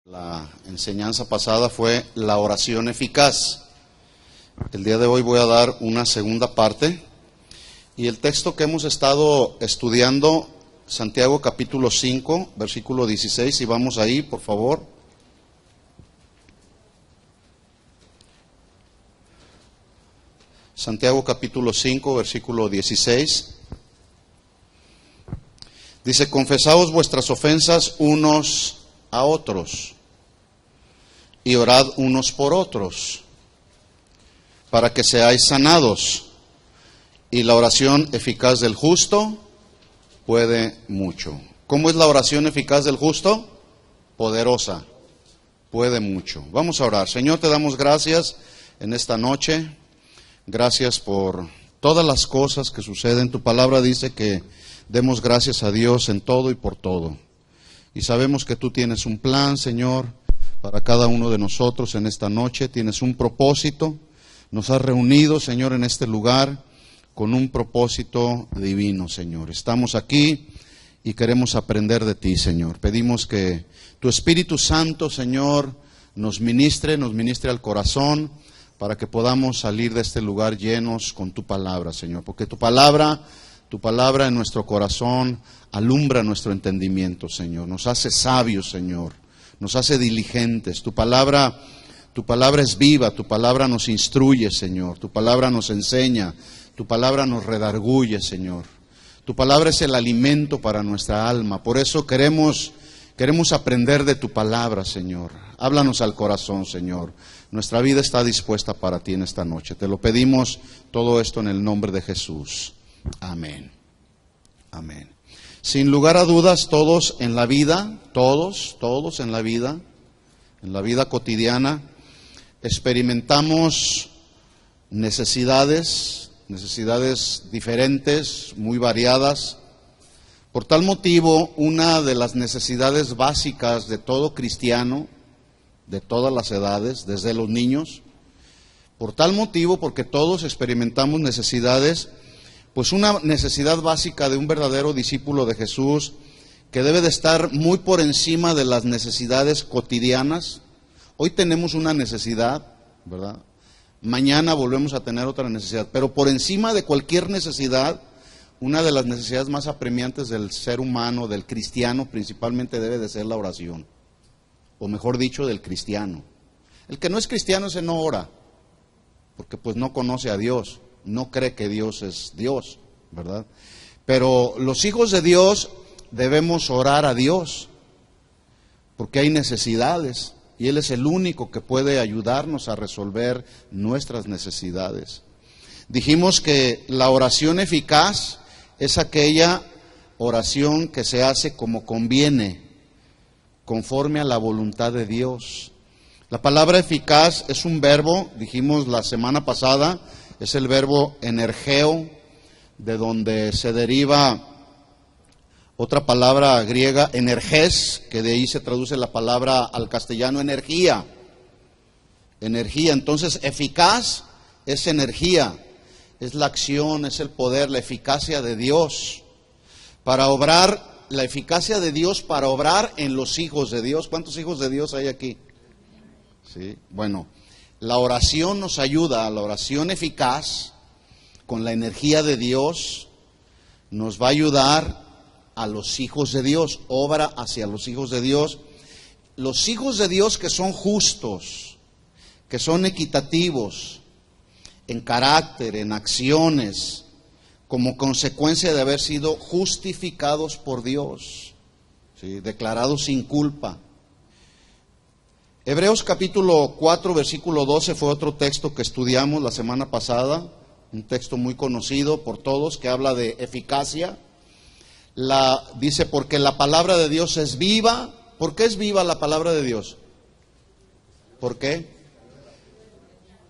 La enseñanza pasada fue la oración eficaz. El día de hoy voy a dar una segunda parte. Y el texto que hemos estado estudiando, Santiago capítulo 5, versículo 16, y vamos ahí, por favor. Santiago capítulo 5, versículo 16. Dice: confesaos vuestras ofensas unos a otros y orad unos por otros, para que seáis sanados. Y la oración eficaz del justo puede mucho. ¿Cómo es la oración eficaz del justo? Poderosa, puede mucho. Vamos a orar. Señor, te damos gracias en esta noche. Gracias por todas las cosas que suceden. Tu palabra dice que demos gracias a Dios en todo y por todo. Y sabemos que tú tienes un plan, Señor, para cada uno de nosotros en esta noche. Tienes un propósito. Nos has reunido, Señor, en este lugar con un propósito divino, Señor. Estamos aquí y queremos aprender de ti, Señor. Pedimos que tu Espíritu Santo, Señor, nos ministre al corazón, para que podamos salir de este lugar llenos con tu palabra, Señor. Porque tu palabra en nuestro corazón alumbra nuestro entendimiento, Señor. Nos hace sabios, Señor. Nos hace diligentes. Tu palabra es viva. Tu palabra nos instruye, Señor. Tu palabra nos enseña. Tu palabra nos redarguye, Señor. Tu palabra es el alimento para nuestra alma. Por eso queremos aprender de tu palabra, Señor. Háblanos al corazón, Señor. Nuestra vida está dispuesta para ti en esta noche. Te lo pedimos todo esto en el nombre de Jesús. Amén. Amén. Sin lugar a dudas, todos en la vida, todos en la vida cotidiana, experimentamos necesidades diferentes, muy variadas. Por tal motivo, una de las necesidades básicas de todo cristiano, de todas las edades, desde los niños, por tal motivo, porque todos experimentamos necesidades, pues una necesidad básica de un verdadero discípulo de Jesús, que debe de estar muy por encima de las necesidades cotidianas. Hoy tenemos una necesidad, ¿verdad? Mañana volvemos a tener otra necesidad, pero por encima de cualquier necesidad, una de las necesidades más apremiantes del ser humano, del cristiano principalmente, debe de ser la oración. O mejor dicho, del cristiano. El que no es cristiano, ese no ora, porque pues no conoce a Dios, no cree que Dios es Dios, ¿verdad? Pero los hijos de Dios debemos orar a Dios, porque hay necesidades, y Él es el único que puede ayudarnos a resolver nuestras necesidades. Dijimos que la oración eficaz es aquella oración que se hace como conviene, conforme a la voluntad de Dios. La palabra eficaz es un verbo, dijimos la semana pasada, es el verbo energeo, de donde se deriva otra palabra griega, energés, que de ahí se traduce la palabra al castellano energía. Energía, entonces eficaz es energía, es la acción, es el poder, la eficacia de Dios para obrar. La eficacia de Dios para obrar en los hijos de Dios. ¿Cuántos hijos de Dios hay aquí? Sí. Bueno, la oración nos ayuda, la oración eficaz, con la energía de Dios, nos va a ayudar a los hijos de Dios, obra hacia los hijos de Dios. Los hijos de Dios que son justos, que son equitativos en carácter, en acciones, como consecuencia de haber sido justificados por Dios, ¿sí? Declarados sin culpa. Hebreos capítulo 4, versículo 12 fue otro texto que estudiamos la semana pasada, un texto muy conocido por todos que habla de eficacia. Dice, porque la palabra de Dios es viva. ¿Por qué es viva la palabra de Dios? ¿Por qué?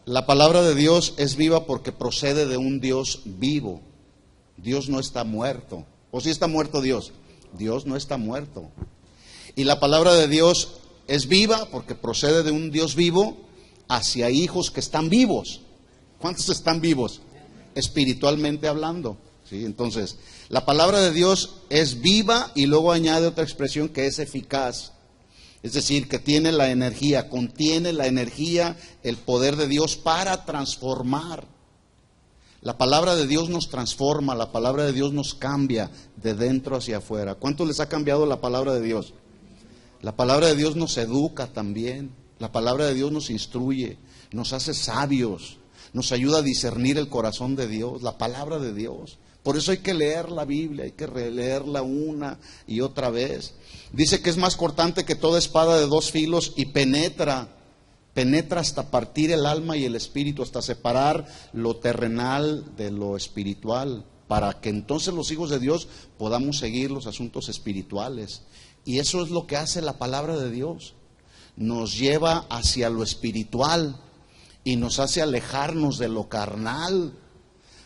La palabra de Dios es viva porque procede de un Dios vivo. Dios no está muerto. ¿O sí está muerto Dios? Dios no está muerto. Y la palabra de Dios es viva porque procede de un Dios vivo hacia hijos que están vivos. ¿Cuántos están vivos? Espiritualmente hablando. ¿Sí? Entonces, la palabra de Dios es viva y luego añade otra expresión que es eficaz. Es decir, que tiene la energía, contiene la energía, el poder de Dios para transformar. La palabra de Dios nos transforma, la palabra de Dios nos cambia de dentro hacia afuera. ¿Cuánto les ha cambiado la palabra de Dios? La palabra de Dios nos educa también, la palabra de Dios nos instruye, nos hace sabios, nos ayuda a discernir el corazón de Dios, la palabra de Dios. Por eso hay que leer la Biblia, hay que releerla una y otra vez. Dice que es más cortante que toda espada de dos filos y penetra hasta partir el alma y el espíritu, hasta separar lo terrenal de lo espiritual, para que entonces los hijos de Dios podamos seguir los asuntos espirituales. Y eso es lo que hace la palabra de Dios, nos lleva hacia lo espiritual y nos hace alejarnos de lo carnal.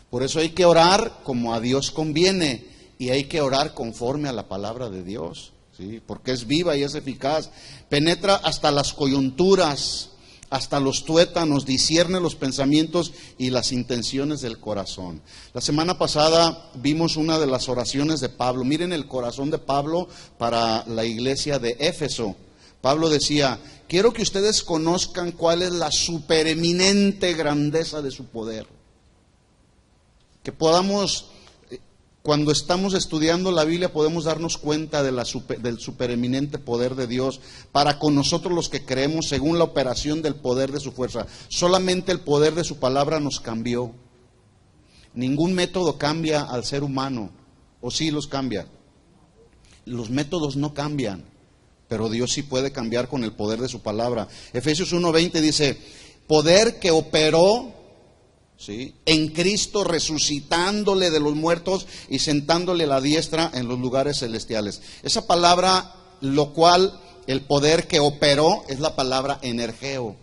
Por eso hay que orar como a Dios conviene y hay que orar conforme a la palabra de Dios, ¿sí? Porque es viva y es eficaz, penetra hasta las coyunturas, hasta los tuétanos, discierne los pensamientos y las intenciones del corazón. La semana pasada vimos una de las oraciones de Pablo. Miren el corazón de Pablo para la iglesia de Éfeso. Pablo decía: quiero que ustedes conozcan cuál es la supereminente grandeza de su poder. Que podamos, cuando estamos estudiando la Biblia, podemos darnos cuenta de del supereminente poder de Dios para con nosotros los que creemos según la operación del poder de su fuerza. Solamente el poder de su palabra nos cambió. Ningún método cambia al ser humano, o sí los cambia. Los métodos no cambian, pero Dios sí puede cambiar con el poder de su palabra. Efesios 1:20 dice: poder que operó, ¿sí?, en Cristo, resucitándole de los muertos y sentándole a la diestra en los lugares celestiales. Esa palabra, lo cual, el poder que operó, es la palabra energeo.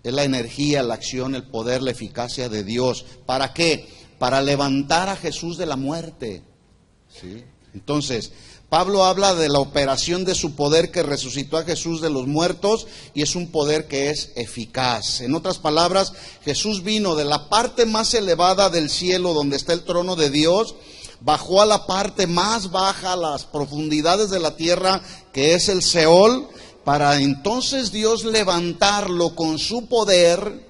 Es la energía, la acción, el poder, la eficacia de Dios. ¿Para qué? Para levantar a Jesús de la muerte, ¿sí? Entonces, Pablo habla de la operación de su poder que resucitó a Jesús de los muertos, y es un poder que es eficaz. En otras palabras, Jesús vino de la parte más elevada del cielo, donde está el trono de Dios, bajó a la parte más baja, a las profundidades de la tierra, que es el Seol, para entonces Dios levantarlo con su poder,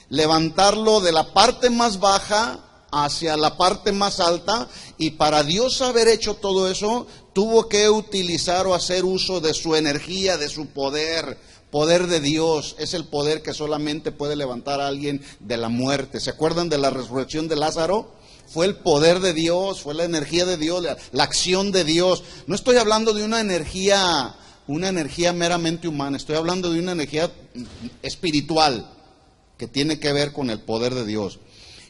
levantarlo de la parte más baja hacia la parte más alta. Y para Dios haber hecho todo eso, tuvo que utilizar o hacer uso de su energía, de su poder. Poder de Dios es el poder que solamente puede levantar a alguien de la muerte. ¿Se acuerdan de la resurrección de Lázaro? Fue el poder de Dios, fue la energía de Dios, la acción de Dios. No estoy hablando de una energía meramente humana, estoy hablando de una energía espiritual que tiene que ver con el poder de Dios.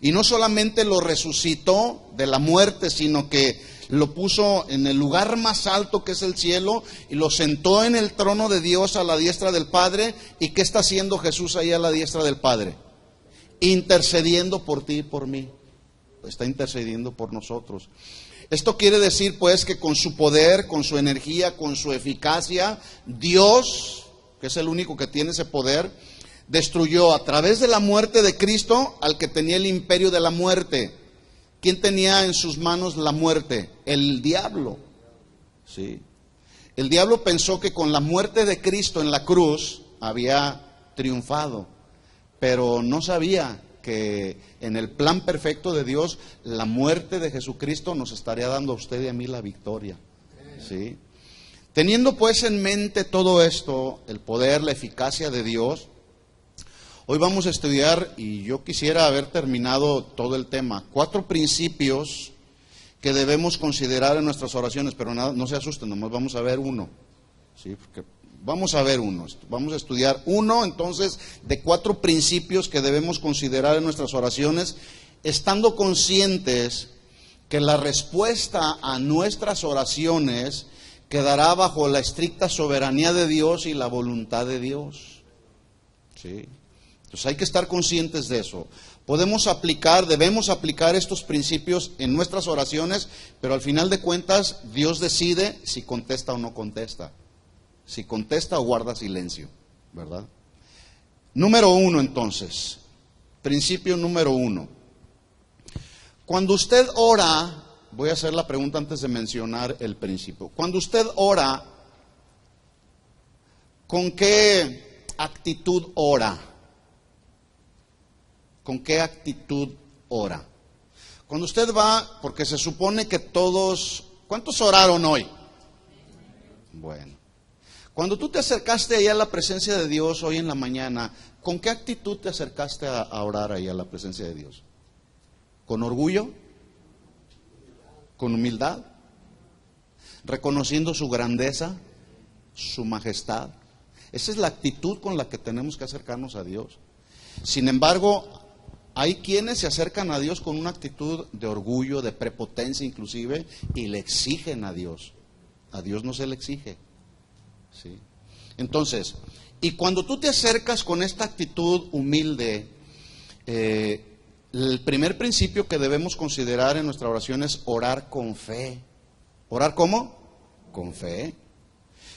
Y no solamente lo resucitó de la muerte, sino que lo puso en el lugar más alto, que es el cielo, y lo sentó en el trono de Dios a la diestra del Padre. ¿Y qué está haciendo Jesús ahí a la diestra del Padre? Intercediendo por ti y por mí. Está intercediendo por nosotros. Esto quiere decir pues que con su poder, con su energía, con su eficacia, Dios, que es el único que tiene ese poder, destruyó a través de la muerte de Cristo al que tenía el imperio de la muerte. ¿Quién tenía en sus manos la muerte? El diablo. ¿Sí? El diablo pensó que con la muerte de Cristo en la cruz había triunfado, pero no sabía que en el plan perfecto de Dios, la muerte de Jesucristo nos estaría dando a usted y a mí la victoria. ¿Sí? Teniendo pues en mente todo esto, el poder, la eficacia de Dios, hoy vamos a estudiar, y yo quisiera haber terminado todo el tema, 4 principios que debemos considerar en nuestras oraciones, pero no se asusten, nomás vamos a ver uno. ¿Sí? Porque vamos a ver uno, vamos a estudiar uno entonces de 4 principios que debemos considerar en nuestras oraciones, estando conscientes que la respuesta a nuestras oraciones quedará bajo la estricta soberanía de Dios y la voluntad de Dios. ¿Sí? Entonces hay que estar conscientes de eso. Debemos aplicar estos principios en nuestras oraciones, pero al final de cuentas Dios decide si contesta o no contesta. Si contesta o guarda silencio, ¿verdad? Número 1 entonces, principio número 1. Cuando usted ora, voy a hacer la pregunta antes de mencionar el principio. Cuando usted ora, ¿Con qué actitud ora? ¿Con qué actitud ora? Cuando usted va, porque se supone que todos, ¿cuántos oraron hoy? Bueno, cuando tú te acercaste ahí a la presencia de Dios hoy en la mañana, ¿con qué actitud te acercaste a orar ahí a la presencia de Dios? ¿Con orgullo? ¿Con humildad? ¿Reconociendo su grandeza, su majestad? Esa es la actitud con la que tenemos que acercarnos a Dios. Sin embargo, hay quienes se acercan a Dios con una actitud de orgullo, de prepotencia inclusive, y le exigen a Dios. A Dios no se le exige. ¿Sí? Entonces, y cuando tú te acercas con esta actitud humilde, el primer principio que debemos considerar en nuestra oración es orar con fe. ¿Orar cómo? Con fe.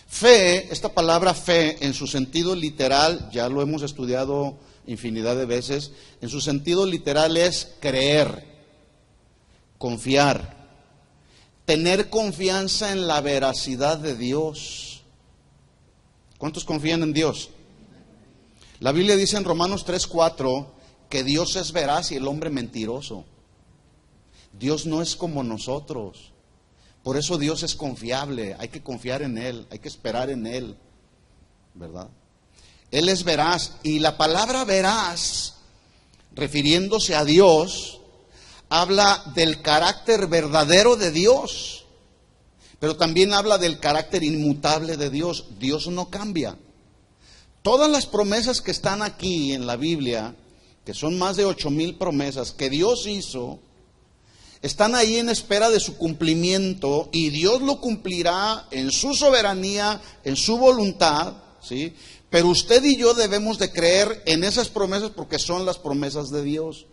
Fe, esta palabra fe en su sentido literal, ya lo hemos estudiado infinidad de veces, en su sentido literal es creer, confiar, tener confianza en la veracidad de Dios. ¿Cuántos confían en Dios? La Biblia dice en Romanos 3:4 que Dios es veraz y el hombre mentiroso. Dios no es como nosotros. Por eso Dios es confiable, hay que confiar en Él, hay que esperar en Él, ¿verdad? Él es veraz, y la palabra veraz, refiriéndose a Dios, habla del carácter verdadero de Dios, pero también habla del carácter inmutable de Dios. Dios no cambia. Todas las promesas que están aquí en la Biblia, que son más de 8,000 promesas que Dios hizo, están ahí en espera de su cumplimiento, y Dios lo cumplirá en su soberanía, en su voluntad, ¿sí? Pero usted y yo debemos de creer en esas promesas porque son las promesas de Dios.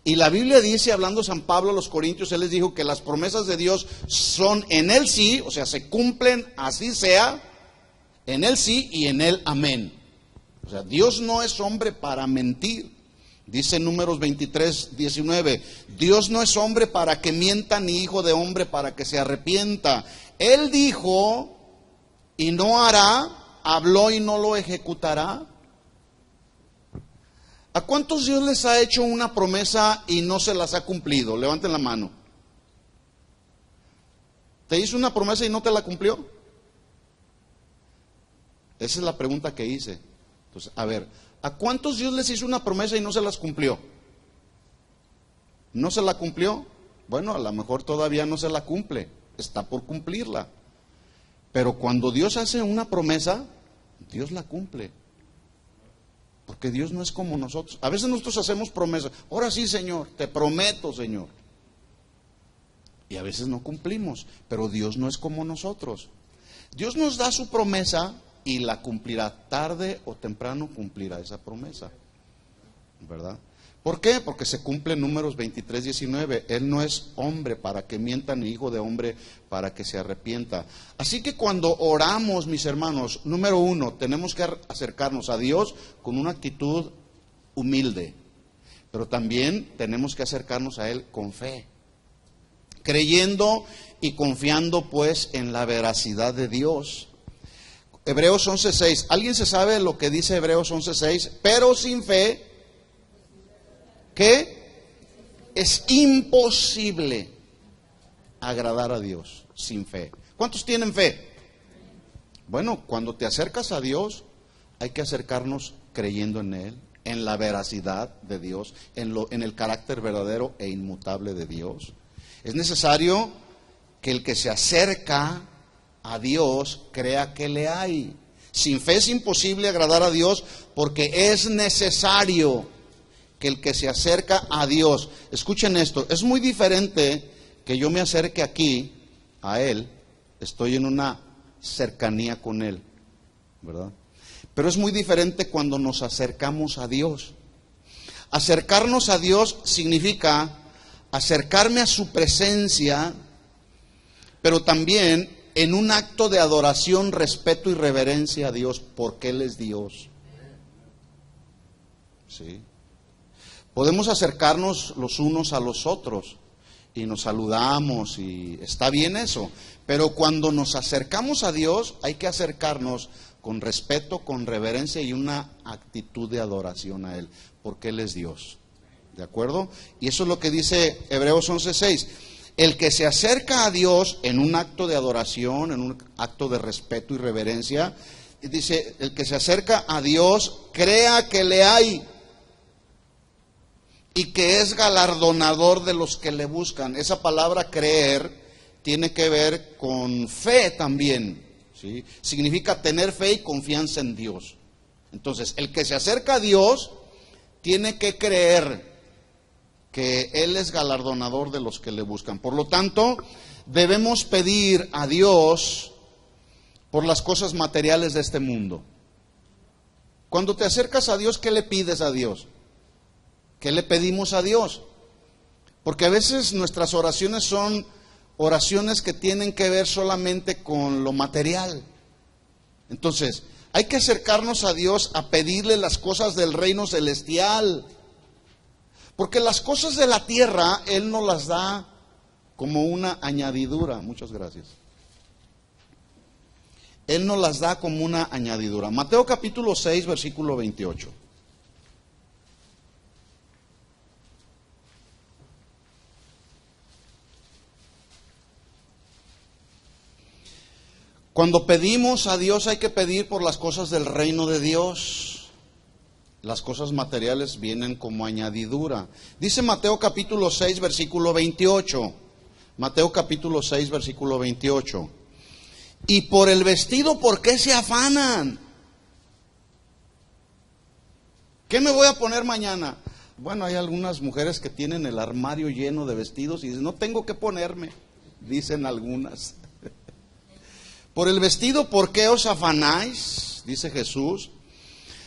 Y la Biblia dice, hablando San Pablo a los Corintios, él les dijo que las promesas de Dios son en Él sí, o sea, se cumplen, así sea, en Él sí y en Él amén. O sea, Dios no es hombre para mentir. Dice en Números 23:19, Dios no es hombre para que mienta, ni hijo de hombre para que se arrepienta. Él dijo y no hará, habló y no lo ejecutará. ¿A cuántos Dios les ha hecho una promesa y no se las ha cumplido? Levanten la mano. ¿Te hizo una promesa y no te la cumplió? Esa es la pregunta que hice. Entonces, a ver, ¿a cuántos Dios les hizo una promesa y no se las cumplió? ¿No se la cumplió? Bueno, a lo mejor todavía no se la cumple, está por cumplirla. Pero cuando Dios hace una promesa, Dios la cumple. Porque Dios no es como nosotros. A veces nosotros hacemos promesas. Ahora sí, Señor, te prometo, Señor. Y a veces no cumplimos. Pero Dios no es como nosotros. Dios nos da su promesa y la cumplirá. Tarde o temprano cumplirá esa promesa, ¿verdad? ¿Por qué? Porque se cumple en Números 23:19. Él no es hombre para que mienta, ni hijo de hombre para que se arrepienta. Así que cuando oramos, mis hermanos, número uno, tenemos que acercarnos a Dios con una actitud humilde. Pero también tenemos que acercarnos a Él con fe, creyendo y confiando pues en la veracidad de Dios. Hebreos 11:6. ¿Alguien se sabe lo que dice Hebreos 11:6? Pero sin fe, ¿qué? Es imposible agradar a Dios sin fe. ¿Cuántos tienen fe? Bueno, cuando te acercas a Dios, hay que acercarnos creyendo en Él, en la veracidad de Dios, en el carácter verdadero e inmutable de Dios. Es necesario que el que se acerca a Dios crea que le hay. Sin fe es imposible agradar a Dios, porque es necesario que el que se acerca a Dios, escuchen esto, es muy diferente que yo me acerque aquí a Él, estoy en una cercanía con Él, ¿verdad? Pero es muy diferente cuando nos acercamos a Dios. Acercarnos a Dios significa acercarme a su presencia, pero también en un acto de adoración, respeto y reverencia a Dios, porque Él es Dios. ¿Sí? Podemos acercarnos los unos a los otros y nos saludamos y está bien eso, pero cuando nos acercamos a Dios hay que acercarnos con respeto, con reverencia y una actitud de adoración a Él, porque Él es Dios. ¿De acuerdo? Y eso es lo que dice Hebreos 11:6. El que se acerca a Dios en un acto de adoración, en un acto de respeto y reverencia, dice, el que se acerca a Dios, crea que le hay y que es galardonador de los que le buscan. Esa palabra creer tiene que ver con fe también, ¿sí? Significa tener fe y confianza en Dios. Entonces, el que se acerca a Dios tiene que creer que Él es galardonador de los que le buscan. Por lo tanto, debemos pedir a Dios por las cosas materiales de este mundo. Cuando te acercas a Dios, ¿qué le pides a Dios? ¿Qué le pedimos a Dios? Porque a veces nuestras oraciones son oraciones que tienen que ver solamente con lo material. Entonces, hay que acercarnos a Dios a pedirle las cosas del reino celestial. Porque las cosas de la tierra, Él nos las da como una añadidura. Muchas gracias. Él nos las da como una añadidura. Mateo capítulo 6, versículo 28. Cuando pedimos a Dios hay que pedir por las cosas del reino de Dios. Las cosas materiales vienen como añadidura. Dice Mateo capítulo 6, versículo 28. Mateo capítulo 6, versículo 28. Y por el vestido, ¿por qué se afanan? ¿Qué me voy a poner mañana? Bueno, hay algunas mujeres que tienen el armario lleno de vestidos y dicen, no tengo que ponerme, dicen algunas. Por el vestido, ¿por qué os afanáis? Dice Jesús.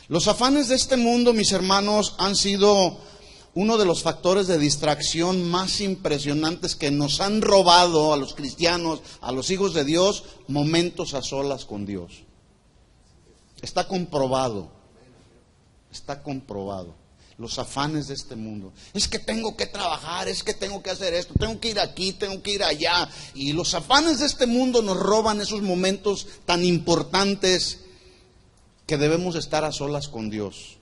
Los afanes de este mundo, mis hermanos, han sido uno de los factores de distracción más impresionantes que nos han robado a los cristianos, a los hijos de Dios, momentos a solas con Dios. Está comprobado, está comprobado. Los afanes de este mundo. Es que tengo que trabajar, es que tengo que hacer esto, tengo que ir aquí, tengo que ir allá. Y los afanes de este mundo nos roban esos momentos tan importantes que debemos estar a solas con Dios.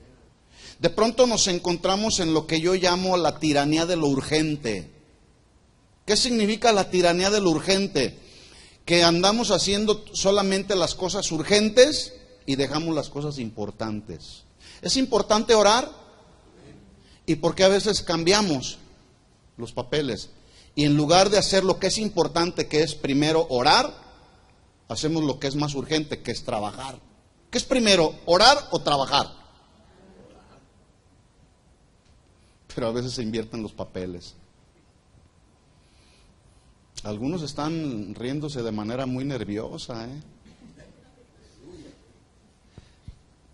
De pronto nos encontramos en lo que yo llamo la tiranía de lo urgente. ¿Qué significa la tiranía de lo urgente? Que andamos haciendo solamente las cosas urgentes y dejamos las cosas importantes. ¿Es importante orar? ¿Y por qué a veces cambiamos los papeles? Y en lugar de hacer lo que es importante, que es primero orar, hacemos lo que es más urgente, que es trabajar. ¿Qué es primero, orar o trabajar? Pero a veces se invierten los papeles. Algunos están riéndose de manera muy nerviosa,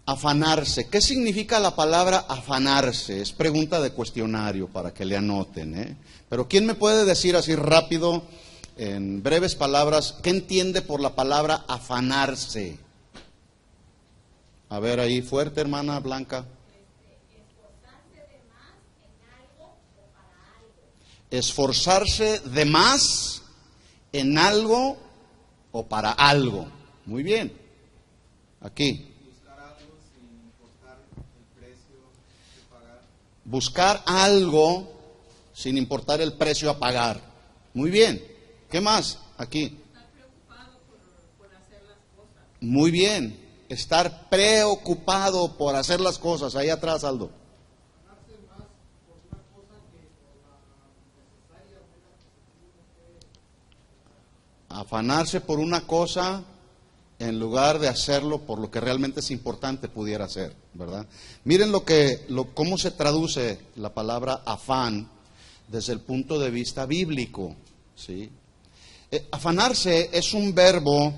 Afanarse. ¿Qué significa la palabra afanarse? Es pregunta de cuestionario para que le anoten, Pero ¿quién me puede decir así rápido, en breves palabras, qué entiende por la palabra afanarse? A ver ahí, fuerte, hermana Blanca. Esforzarse de más en algo o para algo. Muy bien. Aquí. Buscar algo sin importar el precio a pagar. Muy bien. ¿Qué más? Aquí. Estar preocupado por hacer las cosas. Muy bien. Estar preocupado por hacer las cosas. Ahí atrás, Aldo. Afanarse por una cosa en lugar de hacerlo por lo que realmente es importante pudiera ser, ¿verdad? Miren cómo se traduce la palabra afán desde el punto de vista bíblico, ¿sí? Afanarse es un verbo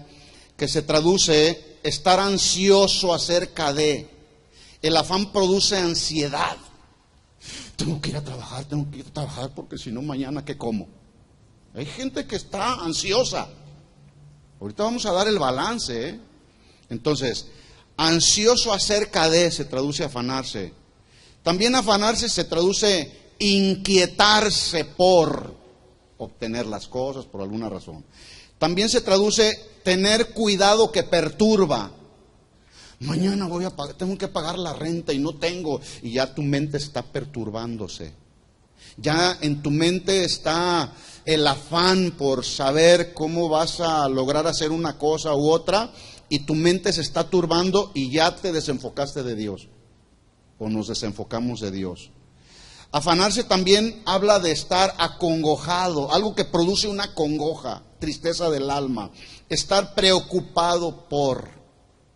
que se traduce estar ansioso acerca de. El afán produce ansiedad. Tengo que ir a trabajar porque si no mañana ¿qué como? Hay gente que está ansiosa. Ahorita vamos a dar el balance, Entonces, ansioso acerca de se traduce afanarse. También afanarse se traduce inquietarse por obtener las cosas por alguna razón. También se traduce tener cuidado que perturba. Mañana voy a pagar, tengo que pagar la renta y no tengo. Y ya tu mente está perturbándose. Ya en tu mente está el afán por saber cómo vas a lograr hacer una cosa u otra, y tu mente se está turbando y ya te desenfocaste de Dios, o nos desenfocamos de Dios. Afanarse también habla de estar acongojado, algo que produce una congoja, tristeza del alma, estar preocupado por,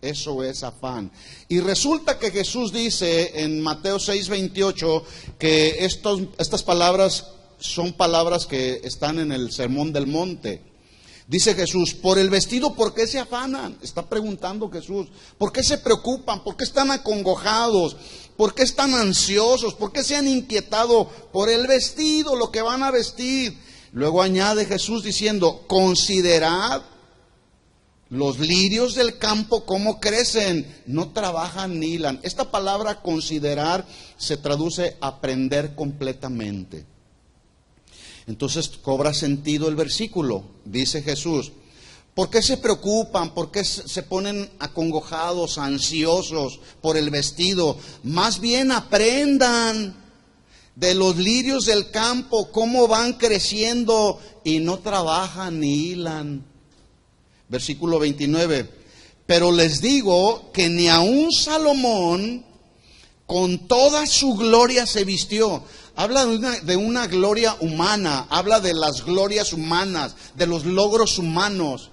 eso es afán. Y resulta que Jesús dice en Mateo 6:28 que estas palabras son palabras que están en el Sermón del Monte. Dice Jesús, por el vestido, ¿por qué se afanan? Está preguntando Jesús, ¿por qué se preocupan? ¿Por qué están acongojados? ¿Por qué están ansiosos? ¿Por qué se han inquietado por el vestido, lo que van a vestir? Luego añade Jesús diciendo, considerad los lirios del campo cómo crecen, no trabajan ni hilan. Esta palabra considerar se traduce aprender completamente. Entonces cobra sentido el versículo. Dice Jesús, ¿por qué se preocupan? ¿Por qué se ponen acongojados, ansiosos por el vestido? Más bien aprendan de los lirios del campo, cómo van creciendo y no trabajan ni hilan. Versículo 29, pero les digo que ni aun Salomón con toda su gloria se vistió. Habla de una gloria humana, habla de las glorias humanas, de los logros humanos.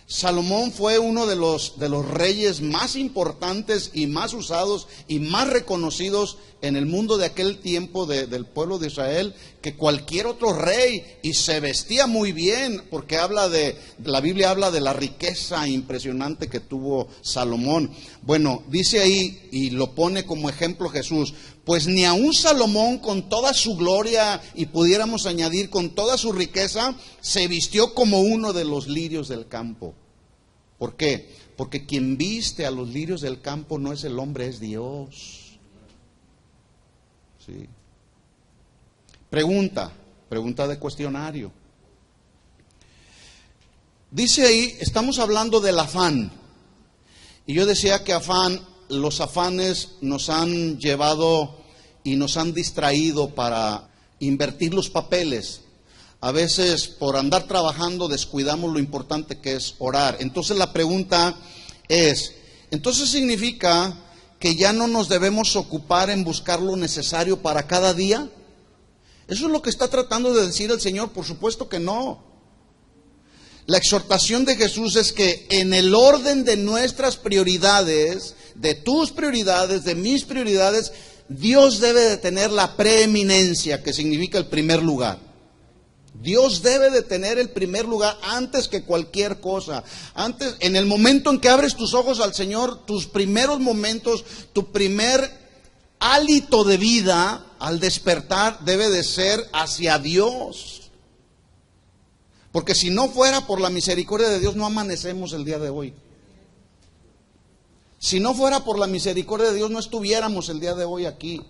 Salomón fue uno de los reyes más importantes y más usados y más reconocidos en el mundo de aquel tiempo del pueblo de Israel que cualquier otro rey, y se vestía muy bien, porque la Biblia habla de la riqueza impresionante que tuvo Salomón. Bueno, dice ahí, y lo pone como ejemplo Jesús, pues ni aun Salomón con toda su gloria, y pudiéramos añadir con toda su riqueza, se vistió como uno de los lirios del campo. ¿Por qué? Porque quien viste a los lirios del campo no es el hombre, es Dios. Sí. Pregunta de cuestionario. Dice ahí, estamos hablando del afán. Y yo decía que los afanes nos han llevado y nos han distraído para invertir los papeles. A veces por andar trabajando descuidamos lo importante que es orar. Entonces la pregunta es, ¿entonces significa que ya no nos debemos ocupar en buscar lo necesario para cada día? ¿Eso es lo que está tratando de decir el Señor? Por supuesto que no. La exhortación de Jesús es que en el orden de nuestras prioridades, de tus prioridades, de mis prioridades, Dios debe de tener la preeminencia, que significa el primer lugar. Dios debe de tener el primer lugar antes que cualquier cosa. Antes, en el momento en que abres tus ojos al Señor, tus primeros momentos, tu primer hálito de vida al despertar debe de ser hacia Dios. Porque si no fuera por la misericordia de Dios, no amanecemos el día de hoy. Si no fuera por la misericordia de Dios, no estuviéramos el día de hoy aquí.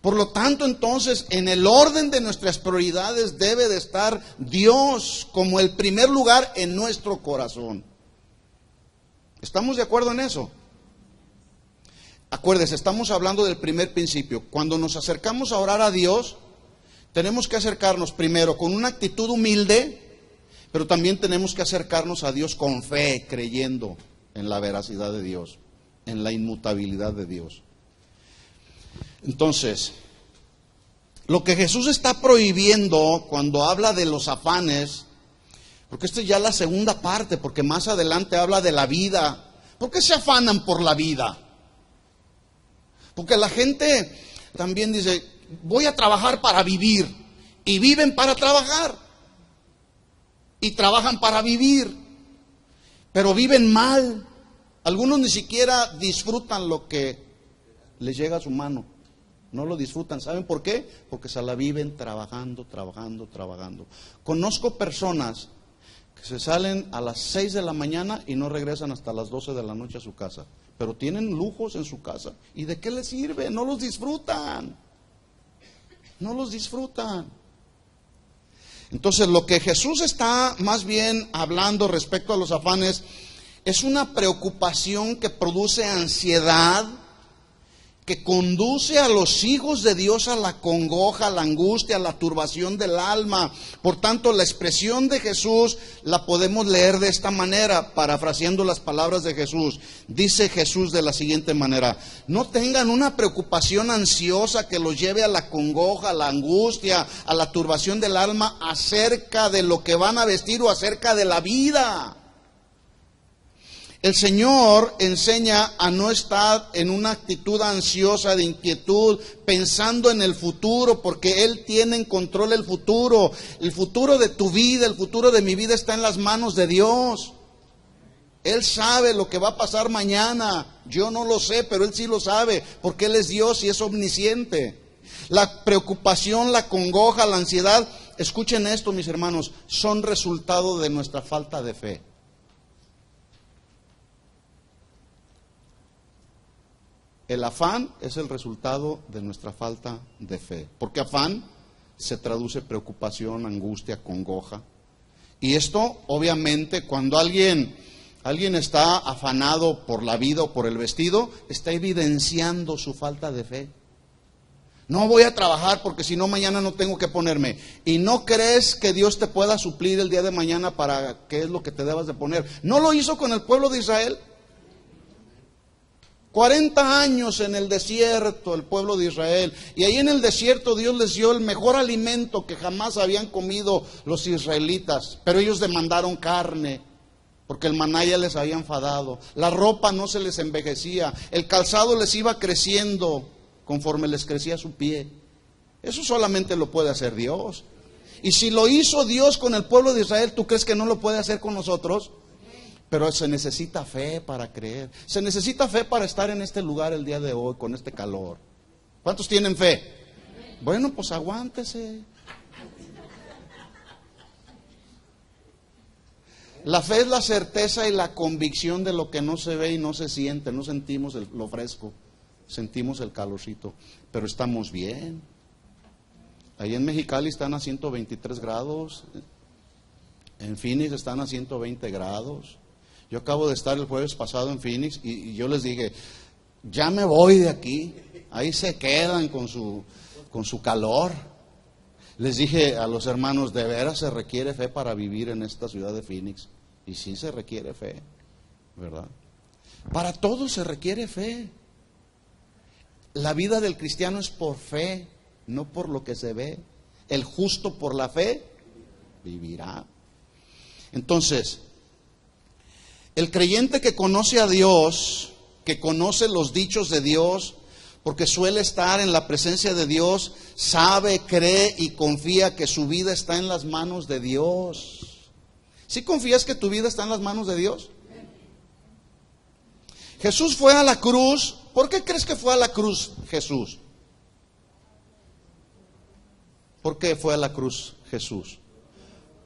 Por lo tanto, entonces, en el orden de nuestras prioridades debe de estar Dios como el primer lugar en nuestro corazón. ¿Estamos de acuerdo en eso? Acuérdese, estamos hablando del primer principio. Cuando nos acercamos a orar a Dios, tenemos que acercarnos primero con una actitud humilde, pero también tenemos que acercarnos a Dios con fe, creyendo en la veracidad de Dios, en la inmutabilidad de Dios. Entonces, lo que Jesús está prohibiendo cuando habla de los afanes, porque esta es ya la segunda parte, porque más adelante habla de la vida. ¿Por qué se afanan por la vida? Porque la gente también dice, voy a trabajar para vivir, y viven para trabajar, y trabajan para vivir, pero viven mal. Algunos ni siquiera disfrutan lo que les llega a su mano. No lo disfrutan. ¿Saben por qué? Porque se la viven trabajando. Conozco personas que se salen a las 6 de la mañana y no regresan hasta las 12 de la noche a su casa. Pero tienen lujos en su casa. ¿Y de qué les sirve? No los disfrutan. No los disfrutan. Entonces, lo que Jesús está más bien hablando respecto a los afanes Es una preocupación que produce ansiedad, que conduce a los hijos de Dios a la congoja, a la angustia, a la turbación del alma. Por tanto, la expresión de Jesús la podemos leer de esta manera, parafraseando las palabras de Jesús. Dice Jesús de la siguiente manera: no tengan una preocupación ansiosa que los lleve a la congoja, a la angustia, a la turbación del alma acerca de lo que van a vestir o acerca de la vida. El Señor enseña a no estar en una actitud ansiosa de inquietud, pensando en el futuro, porque Él tiene en control el futuro. El futuro de tu vida, el futuro de mi vida está en las manos de Dios. Él sabe lo que va a pasar mañana. Yo no lo sé, pero Él sí lo sabe, porque Él es Dios y es omnisciente. La preocupación, la congoja, la ansiedad, escuchen esto, mis hermanos, son resultado de nuestra falta de fe. El afán es el resultado de nuestra falta de fe, porque afán se traduce preocupación, angustia, congoja. Y esto, obviamente, cuando alguien está afanado por la vida o por el vestido, está evidenciando su falta de fe. No voy a trabajar porque si no mañana no tengo que ponerme. Y no crees que Dios te pueda suplir el día de mañana para qué es lo que te debas de poner. ¿No lo hizo con el pueblo de Israel? 40 años en el desierto el pueblo de Israel, y ahí en el desierto Dios les dio el mejor alimento que jamás habían comido los israelitas, pero ellos demandaron carne, porque el maná ya les había enfadado, la ropa no se les envejecía, el calzado les iba creciendo conforme les crecía su pie. Eso solamente lo puede hacer Dios. Y si lo hizo Dios con el pueblo de Israel, ¿tú crees que no lo puede hacer con nosotros? Pero se necesita fe para creer. Se necesita fe para estar en este lugar el día de hoy con este calor. ¿Cuántos tienen fe? Bueno, pues aguántese. La fe es la certeza y la convicción de lo que no se ve y no se siente. No sentimos lo fresco, sentimos el calorcito, pero estamos bien. Ahí en Mexicali están a 123 grados. En Phoenix están a 120 grados. Yo acabo de estar el jueves pasado en Phoenix y yo les dije, ya me voy de aquí. Ahí se quedan con su calor. Les dije a los hermanos, de veras se requiere fe para vivir en esta ciudad de Phoenix. Y sí se requiere fe, ¿verdad? Para todo se requiere fe. La vida del cristiano es por fe, no por lo que se ve. El justo por la fe vivirá. Entonces, el creyente que conoce a Dios, que conoce los dichos de Dios, porque suele estar en la presencia de Dios, sabe, cree y confía que su vida está en las manos de Dios. ¿Sí confías que tu vida está en las manos de Dios? Jesús fue a la cruz. ¿Por qué crees que fue a la cruz Jesús? ¿Por qué fue a la cruz Jesús?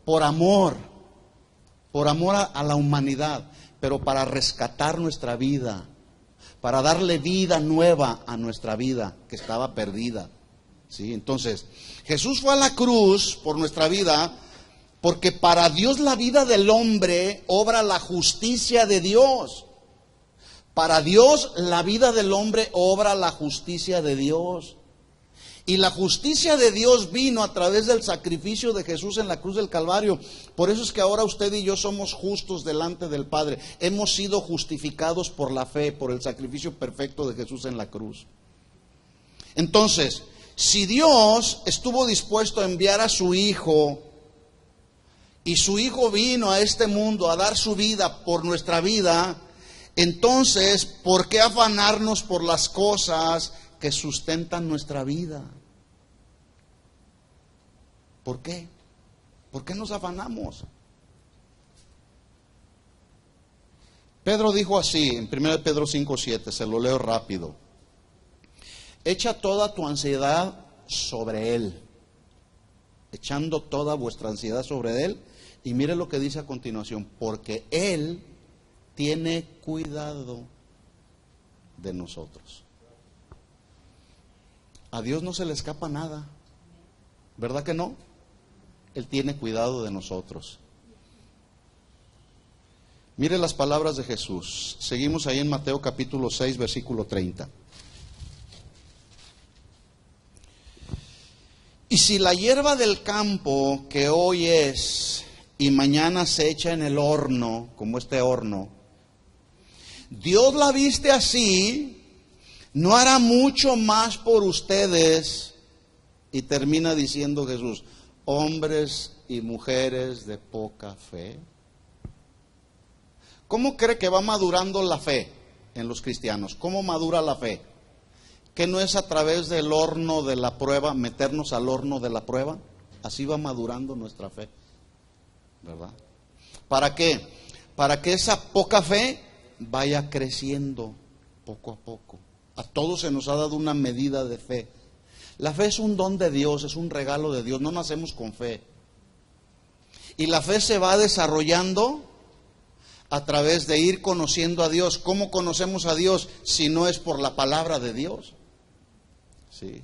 Por amor a la humanidad, pero para rescatar nuestra vida, para darle vida nueva a nuestra vida que estaba perdida. ¿Sí? Entonces, Jesús fue a la cruz por nuestra vida, porque para Dios la vida del hombre obra la justicia de Dios. Para Dios la vida del hombre obra la justicia de Dios. Y la justicia de Dios vino a través del sacrificio de Jesús en la cruz del Calvario. Por eso es que ahora usted y yo somos justos delante del Padre. Hemos sido justificados por la fe, por el sacrificio perfecto de Jesús en la cruz. Entonces, si Dios estuvo dispuesto a enviar a su Hijo, y su Hijo vino a este mundo a dar su vida por nuestra vida, entonces, ¿por qué afanarnos por las cosas que sustentan nuestra vida? ¿Por qué? ¿Por qué nos afanamos? Pedro dijo así en 1 Pedro 5:7, se lo leo rápido. Echa toda tu ansiedad sobre Él, echando toda vuestra ansiedad sobre Él, y mire lo que dice a continuación, porque Él tiene cuidado de nosotros. A Dios no se le escapa nada, ¿verdad que no? Él tiene cuidado de nosotros. Mire las palabras de Jesús. Seguimos ahí en Mateo capítulo 6, versículo 30. Y si la hierba del campo que hoy es y mañana se echa en el horno, como este horno, Dios la viste así, ¿no hará mucho más por ustedes? Y termina diciendo Jesús, hombres y mujeres de poca fe. ¿Cómo cree que va madurando la fe en los cristianos? ¿Cómo madura la fe? ¿Que no es a través del horno de la prueba, meternos al horno de la prueba? Así va madurando nuestra fe, ¿verdad? ¿Para qué? Para que esa poca fe vaya creciendo poco a poco. A todos se nos ha dado una medida de fe. La fe es un don de Dios, es un regalo de Dios, no nacemos con fe. Y la fe se va desarrollando a través de ir conociendo a Dios. ¿Cómo conocemos a Dios si no es por la palabra de Dios? Sí.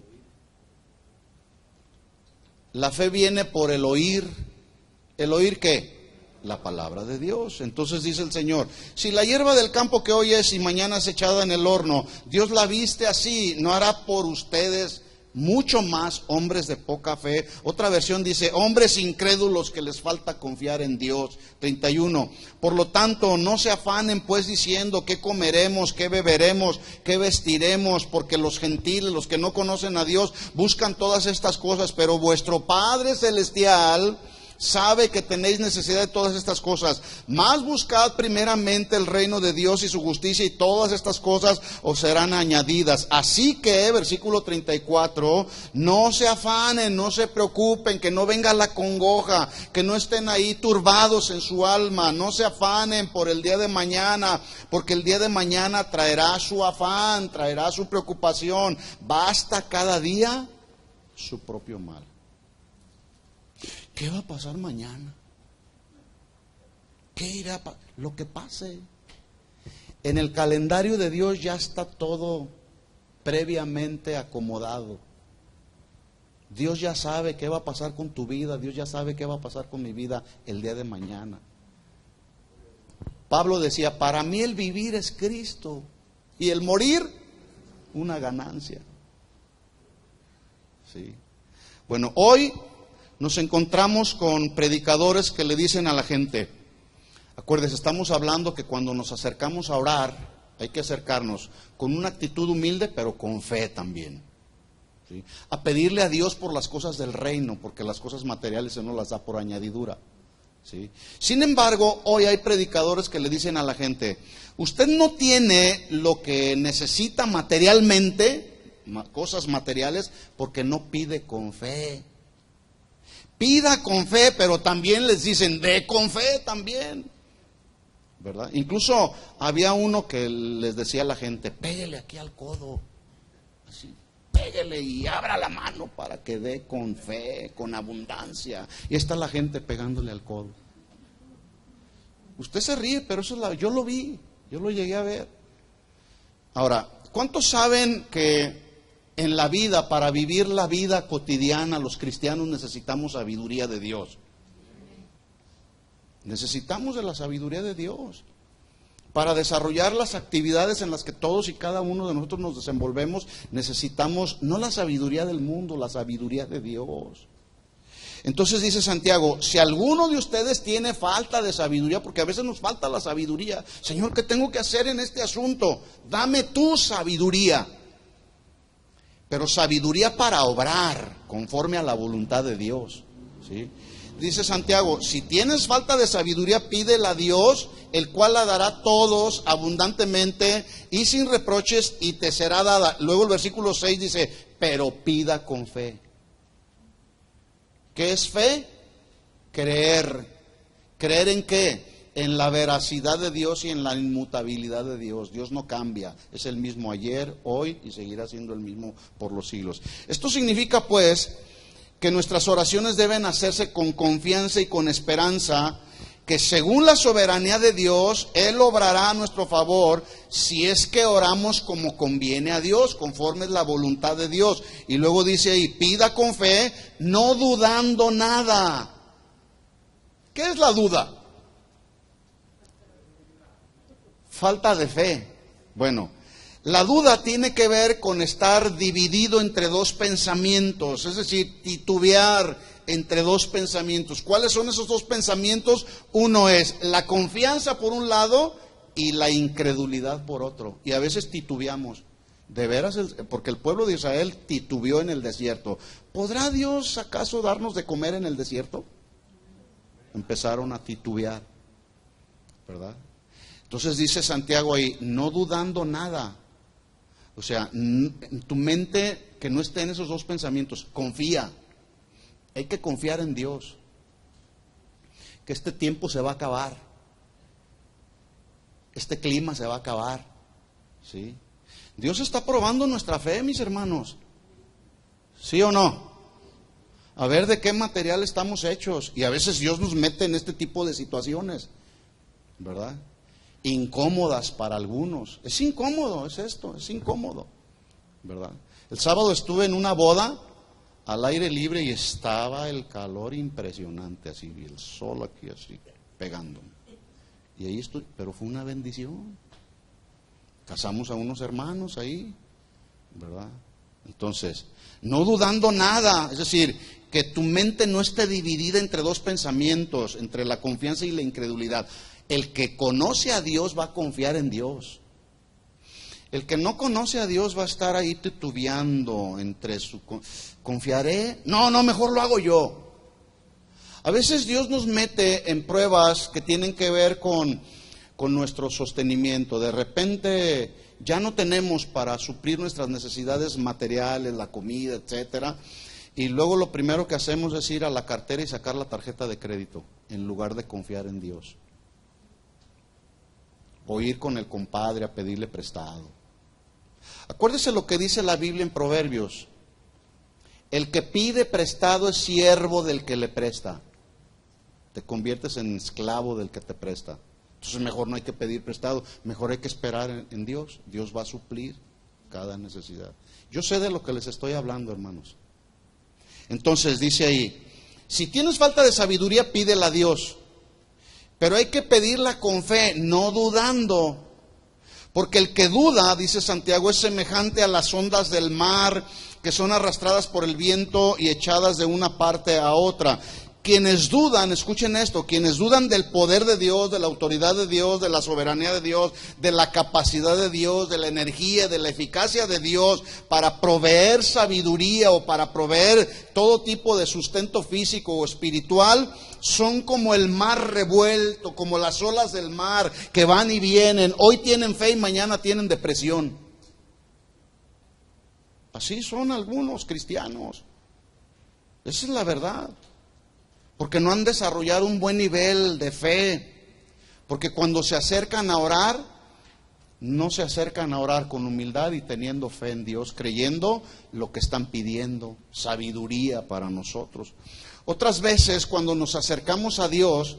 La fe viene por el oír. ¿El oír qué? La palabra de Dios. Entonces dice el Señor, si la hierba del campo que hoy es y mañana es echada en el horno, Dios la viste así, ¿no hará por ustedes mucho más, hombres de poca fe? Otra versión dice, hombres incrédulos que les falta confiar en Dios. 31. Por lo tanto, no se afanen pues diciendo qué comeremos, qué beberemos, qué vestiremos, porque los gentiles, los que no conocen a Dios, buscan todas estas cosas, pero vuestro Padre Celestial sabe que tenéis necesidad de todas estas cosas. Más buscad primeramente el reino de Dios y su justicia, y todas estas cosas os serán añadidas. Así que, versículo 34, no se afanen, no se preocupen, que no venga la congoja, que no estén ahí turbados en su alma. No se afanen por el día de mañana, porque el día de mañana traerá su afán, traerá su preocupación. Basta cada día su propio mal. ¿Qué va a pasar mañana? ¿Qué irá a pasar? Lo que pase. En el calendario de Dios ya está todo previamente acomodado. Dios ya sabe qué va a pasar con tu vida. Dios ya sabe qué va a pasar con mi vida el día de mañana. Pablo decía, para mí el vivir es Cristo y el morir una ganancia. Sí. Bueno, hoy nos encontramos con predicadores que le dicen a la gente, acuérdense, estamos hablando que cuando nos acercamos a orar, hay que acercarnos con una actitud humilde, pero con fe también, ¿sí? A pedirle a Dios por las cosas del reino, porque las cosas materiales se nos las da por añadidura, ¿sí? Sin embargo, hoy hay predicadores que le dicen a la gente, usted no tiene lo que necesita materialmente, cosas materiales, porque no pide con fe. Pida con fe, pero también les dicen, dé con fe también, ¿verdad? Incluso había uno que les decía a la gente, péguele aquí al codo, así, péguele y abra la mano para que dé con fe, con abundancia. Y está la gente pegándole al codo. Usted se ríe, pero eso yo lo vi, yo lo llegué a ver. Ahora, ¿cuántos saben que en la vida, para vivir la vida cotidiana, los cristianos necesitamos sabiduría de Dios? Necesitamos de la sabiduría de Dios para desarrollar las actividades en las que todos y cada uno de nosotros nos desenvolvemos. Necesitamos no la sabiduría del mundo, la sabiduría de Dios. Entonces dice Santiago, si alguno de ustedes tiene falta de sabiduría, porque a veces nos falta la sabiduría, Señor, ¿qué tengo que hacer en este asunto? Dame tu sabiduría. Pero sabiduría para obrar conforme a la voluntad de Dios, ¿sí? Dice Santiago, si tienes falta de sabiduría, pídela a Dios, el cual la dará a todos abundantemente y sin reproches, y te será dada. Luego el versículo 6 dice, pero pida con fe. ¿Qué es fe? Creer. ¿Creer en qué? En la veracidad de Dios y en la inmutabilidad de Dios. Dios no cambia, es el mismo ayer, hoy y seguirá siendo el mismo por los siglos. Esto significa pues que nuestras oraciones deben hacerse con confianza y con esperanza, que según la soberanía de Dios, Él obrará a nuestro favor si es que oramos como conviene a Dios, conforme es la voluntad de Dios. Y luego dice ahí, pida con fe, no dudando nada. ¿Qué es la duda? falta de fe. Bueno, la duda tiene que ver con estar dividido entre dos pensamientos, es decir, titubear entre dos pensamientos. ¿Cuáles son esos dos pensamientos? Uno es la confianza por un lado y la incredulidad por otro. Y a veces titubeamos. De veras, porque el pueblo de Israel titubeó en el desierto. ¿Podrá Dios acaso darnos de comer en el desierto? Empezaron a titubear, ¿verdad? Entonces dice Santiago ahí, no dudando nada. O sea, en tu mente que no esté en esos dos pensamientos, confía. Hay que confiar en Dios. Que este tiempo se va a acabar. Este clima se va a acabar. ¿Sí? Dios está probando nuestra fe, mis hermanos. ¿Sí o no? A ver de qué material estamos hechos. Y a veces Dios nos mete en este tipo de situaciones, ¿verdad? Incómodas para algunos. Es incómodo, es esto, es incómodo, ¿verdad? El sábado estuve en una boda al aire libre y estaba el calor impresionante, así, y el sol aquí así, pegándome. Y ahí estoy, pero fue una bendición. Casamos a unos hermanos ahí, ¿verdad? Entonces, no dudando nada, es decir, que tu mente no esté dividida entre dos pensamientos, entre la confianza y la incredulidad. El que conoce a Dios va a confiar en Dios. El que no conoce a Dios va a estar ahí titubeando entre su... ¿Confiaré? No, mejor lo hago yo. A veces Dios nos mete en pruebas que tienen que ver con nuestro sostenimiento. De repente ya no tenemos para suplir nuestras necesidades materiales, la comida, etcétera. Y luego lo primero que hacemos es ir a la cartera y sacar la tarjeta de crédito, en lugar de confiar en Dios. O ir con el compadre a pedirle prestado. Acuérdese lo que dice la Biblia en Proverbios. El que pide prestado es siervo del que le presta. Te conviertes en esclavo del que te presta. Entonces mejor no hay que pedir prestado, mejor hay que esperar en Dios. Dios va a suplir cada necesidad. Yo sé de lo que les estoy hablando, hermanos. Entonces dice ahí, si tienes falta de sabiduría, pídela a Dios. Pero hay que pedirla con fe, no dudando. Porque el que duda, dice Santiago, es semejante a las ondas del mar que son arrastradas por el viento y echadas de una parte a otra. Quienes dudan, escuchen esto, quienes dudan del poder de Dios, de la autoridad de Dios, de la soberanía de Dios, de la capacidad de Dios, de la energía, de la eficacia de Dios para proveer sabiduría o para proveer todo tipo de sustento físico o espiritual, son como el mar revuelto, como las olas del mar que van y vienen. Hoy tienen fe y mañana tienen depresión. Así son algunos cristianos. Esa es la verdad. Porque no han desarrollado un buen nivel de fe. Porque cuando se acercan a orar, no se acercan a orar con humildad y teniendo fe en Dios, creyendo lo que están pidiendo, sabiduría para nosotros. Otras veces cuando nos acercamos a Dios,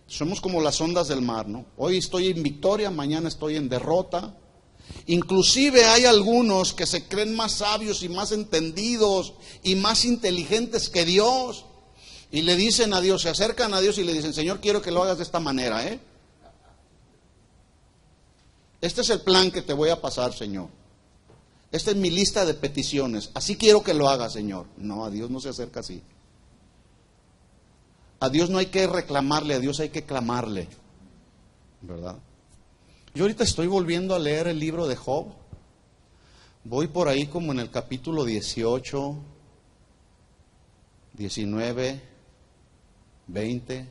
somos como las ondas del mar, ¿no? Hoy estoy en victoria, mañana estoy en derrota. Inclusive hay algunos que se creen más sabios y más entendidos y más inteligentes que Dios. Y le dicen a Dios, se acercan a Dios y le dicen, Señor, quiero que lo hagas de esta manera, ¿eh? Este es el plan que te voy a pasar, Señor. Esta es mi lista de peticiones. Así quiero que lo hagas, Señor. No, a Dios no se acerca así. A Dios no hay que reclamarle, a Dios hay que clamarle, ¿verdad? Yo ahorita estoy volviendo a leer el libro de Job. Voy por ahí como en el capítulo 18, 19, 20.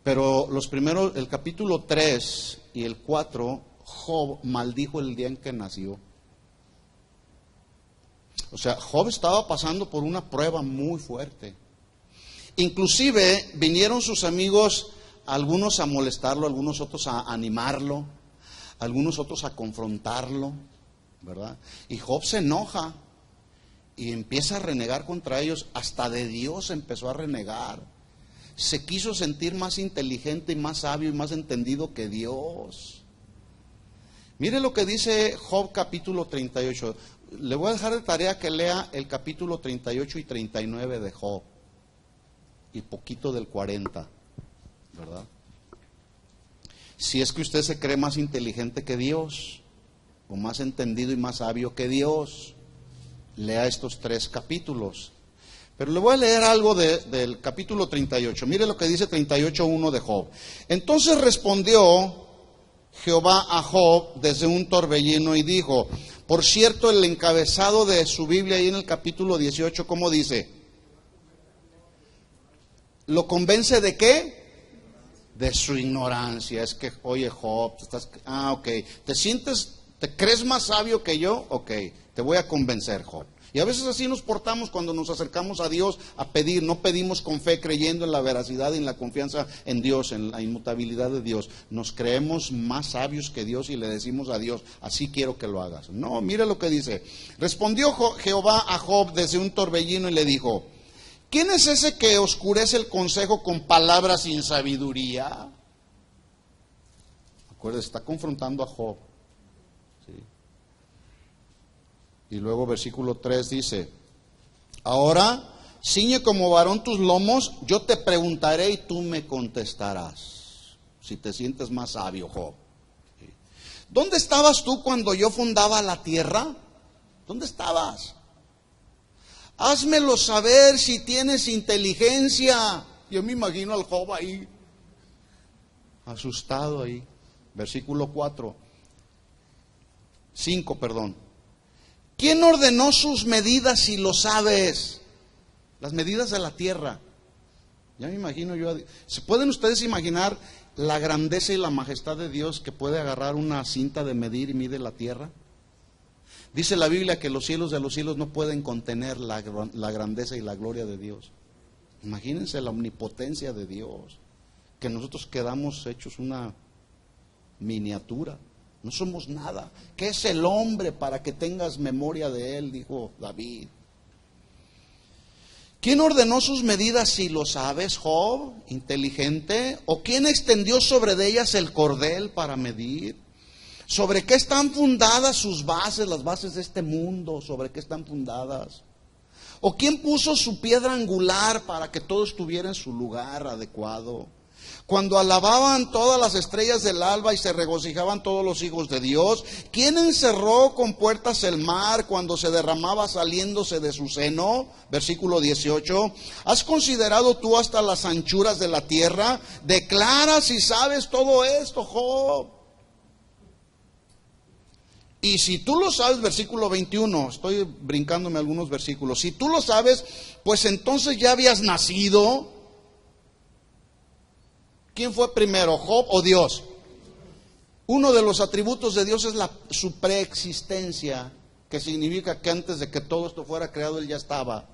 Pero los primeros, el capítulo 3 y el 4, Job maldijo el día en que nació. O sea, Job estaba pasando por una prueba muy fuerte. Inclusive vinieron sus amigos, algunos a molestarlo, algunos otros a animarlo, algunos otros a confrontarlo, ¿verdad? Y Job se enoja y empieza a renegar contra ellos, hasta de Dios empezó a renegar. Se quiso sentir más inteligente y más sabio y más entendido que Dios. Mire lo que dice Job capítulo 38. Le voy a dejar de tarea que lea el capítulo 38 y 39 de Job. Y poquito del 40, ¿verdad? Si es que usted se cree más inteligente que Dios, o más entendido y más sabio que Dios, lea estos 3 capítulos. Pero le voy a leer algo del capítulo 38. Mire lo que dice 38:1 de Job. Entonces respondió Jehová a Job desde un torbellino y dijo, por cierto, el encabezado de su Biblia ahí en el capítulo 18, ¿cómo dice? ¿Lo convence de qué? De su ignorancia. Es que, oye Job, ok, ¿te crees más sabio que yo? Ok, te voy a convencer, Job. Y a veces así nos portamos cuando nos acercamos a Dios a pedir. No pedimos con fe, creyendo en la veracidad y en la confianza en Dios, en la inmutabilidad de Dios. Nos creemos más sabios que Dios y le decimos a Dios, así quiero que lo hagas. No, mira lo que dice. Respondió Jehová a Job desde un torbellino y le dijo, ¿quién es ese que oscurece el consejo con palabras sin sabiduría? Acuérdate, está confrontando a Job. ¿Sí? Y luego versículo 3 dice, ahora ciñe como varón tus lomos, yo te preguntaré y tú me contestarás, si te sientes más sabio, Job. ¿Dónde estabas tú cuando yo fundaba la tierra? ¿Dónde estabas? Házmelo saber si tienes inteligencia. Yo me imagino al Job ahí, asustado ahí. Versículo 5, perdón. ¿Quién ordenó sus medidas si lo sabes? Las medidas de la tierra. Ya me imagino yo. ¿Se pueden ustedes imaginar la grandeza y la majestad de Dios que puede agarrar una cinta de medir y mide la tierra? Dice la Biblia que los cielos de los cielos no pueden contener la grandeza y la gloria de Dios. Imagínense la omnipotencia de Dios, que nosotros quedamos hechos una miniatura. No somos nada. ¿Qué es el hombre para que tengas memoria de él? Dijo David. ¿Quién ordenó sus medidas si lo sabes, Job, inteligente? ¿O quién extendió sobre de ellas el cordel para medir? ¿Sobre qué están fundadas sus bases, las bases de este mundo? ¿Sobre qué están fundadas? ¿O quién puso su piedra angular para que todo estuviera en su lugar adecuado? Cuando alababan todas las estrellas del alba y se regocijaban todos los hijos de Dios, ¿quién encerró con puertas el mar cuando se derramaba saliéndose de su seno? Versículo 18. ¿Has considerado tú hasta las anchuras de la tierra? Declara si sabes todo esto, Job. Y si tú lo sabes, versículo 21, estoy brincándome algunos versículos. Si tú lo sabes, pues entonces ya habías nacido. ¿Quién fue primero, Job o Dios? Uno de los atributos de Dios es su preexistencia, que significa que antes de que todo esto fuera creado, Él ya estaba.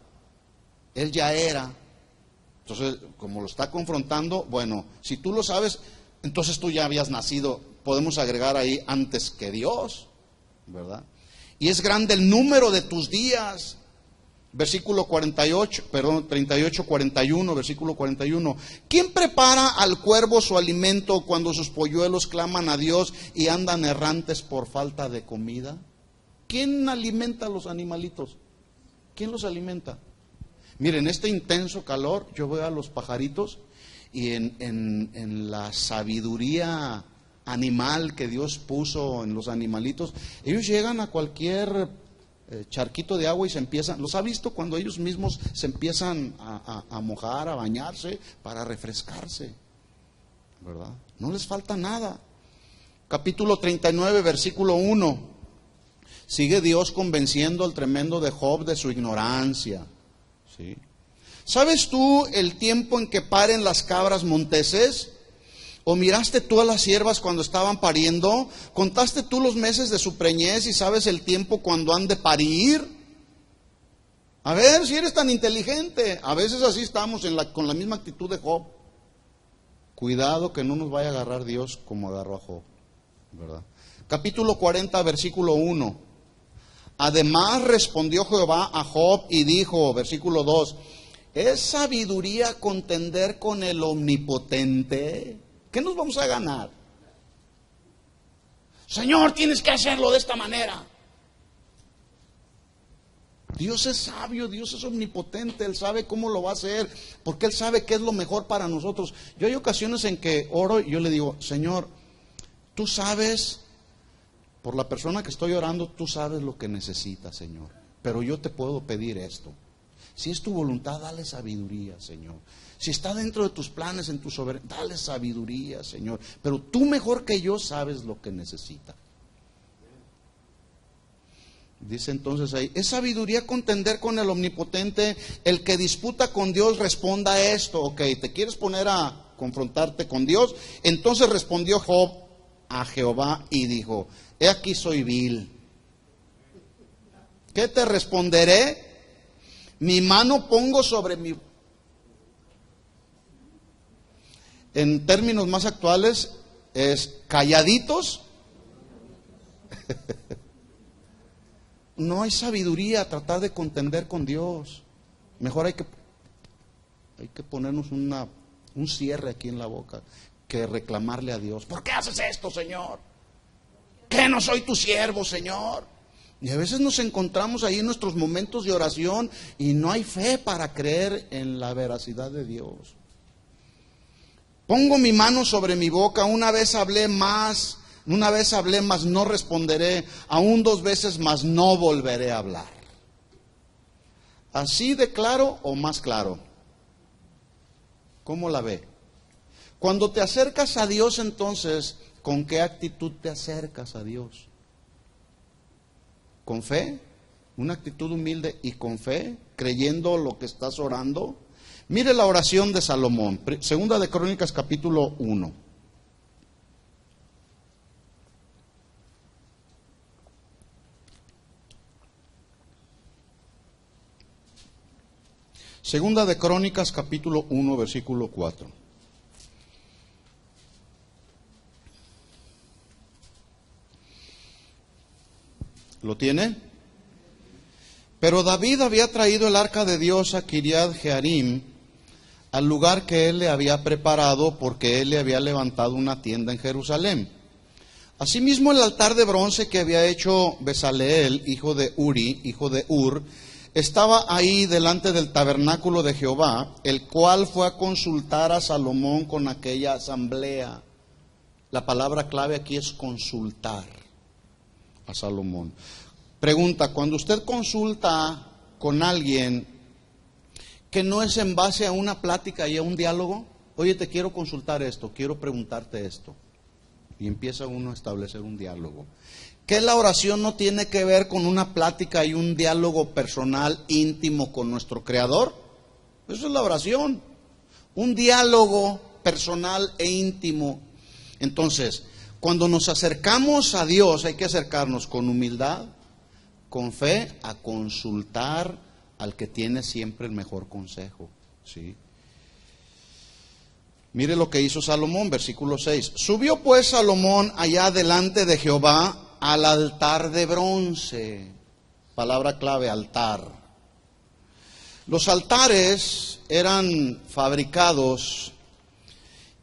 Él ya era. Entonces, como lo está confrontando, bueno, si tú lo sabes, entonces tú ya habías nacido. Podemos agregar ahí antes que Dios, ¿verdad? Y es grande el número de tus días. Versículo 38, 41, versículo 41. ¿Quién prepara al cuervo su alimento cuando sus polluelos claman a Dios y andan errantes por falta de comida? ¿Quién alimenta a los animalitos? ¿Quién los alimenta? Miren, este intenso calor, yo veo a los pajaritos y en la sabiduría animal que Dios puso en los animalitos, ellos llegan a cualquier charquito de agua y se empiezan, ¿los ha visto cuando ellos mismos se empiezan a mojar, a bañarse para refrescarse? ¿Verdad? No les falta nada. Capítulo 39, versículo 1. Sigue Dios convenciendo al tremendo de Job de su ignorancia. ¿Sí? ¿Sabes tú el tiempo en que paren las cabras monteses? ¿O miraste tú a las siervas cuando estaban pariendo? ¿Contaste tú los meses de su preñez y sabes el tiempo cuando han de parir? A ver, si eres tan inteligente. A veces así estamos con la misma actitud de Job. Cuidado que no nos vaya a agarrar Dios como agarró a Job, ¿verdad? Capítulo 40, versículo 1. Además respondió Jehová a Job y dijo, versículo 2, ¿es sabiduría contender con el omnipotente? ¿Qué nos vamos a ganar? Señor, tienes que hacerlo de esta manera. Dios es sabio, Dios es omnipotente, Él sabe cómo lo va a hacer, porque Él sabe qué es lo mejor para nosotros. Yo hay ocasiones en que oro y yo le digo, Señor, Tú sabes, por la persona que estoy orando, tú sabes lo que necesita, Señor. Pero yo te puedo pedir esto. Si es tu voluntad, dale sabiduría, Señor. Si está dentro de tus planes, en tu soberanía, dale sabiduría, Señor. Pero tú mejor que yo sabes lo que necesita. Dice entonces ahí, es sabiduría contender con el omnipotente. El que disputa con Dios responda a esto. Ok, ¿te quieres poner a confrontarte con Dios? Entonces respondió Job a Jehová y dijo, he aquí soy vil. ¿Qué te responderé? Mi mano pongo sobre mi... En términos más actuales es calladitos. No hay sabiduría a tratar de contender con Dios. Mejor hay que ponernos un cierre aquí en la boca que reclamarle a Dios. ¿Por qué haces esto, Señor? ¿Qué no soy tu siervo, Señor? Y a veces nos encontramos ahí en nuestros momentos de oración y no hay fe para creer en la veracidad de Dios. Pongo mi mano sobre mi boca, una vez hablé más, no responderé, aún 2 veces más no volveré a hablar. ¿Así de claro o más claro? ¿Cómo la ve? Cuando te acercas a Dios, entonces, ¿con qué actitud te acercas a Dios? ¿Con fe? Una actitud humilde y con fe, creyendo lo que estás orando. Mire la oración de Salomón, segunda de Crónicas capítulo 1. Segunda de Crónicas capítulo 1, versículo 4. ¿Lo tiene? Pero David había traído el arca de Dios a Kiriat Jearim, al lugar que él le había preparado, porque él le había levantado una tienda en Jerusalén. Asimismo, el altar de bronce que había hecho Besaleel, hijo de Uri, hijo de Ur, estaba ahí delante del tabernáculo de Jehová, el cual fue a consultar a Salomón con aquella asamblea. La palabra clave aquí es consultar a Salomón. Pregunta, cuando usted consulta con alguien que no es en base a una plática y a un diálogo, oye, te quiero consultar esto, quiero preguntarte esto, y empieza uno a establecer un diálogo. ¿Que la oración no tiene que ver con una plática y un diálogo personal íntimo con nuestro Creador? Eso es la oración, un diálogo personal e íntimo. Entonces, cuando nos acercamos a Dios, hay que acercarnos con humildad, con fe, a consultar al que tiene siempre el mejor consejo. ¿Sí? Mire lo que hizo Salomón, versículo 6. Subió pues Salomón allá delante de Jehová al altar de bronce. Palabra clave, altar. Los altares eran fabricados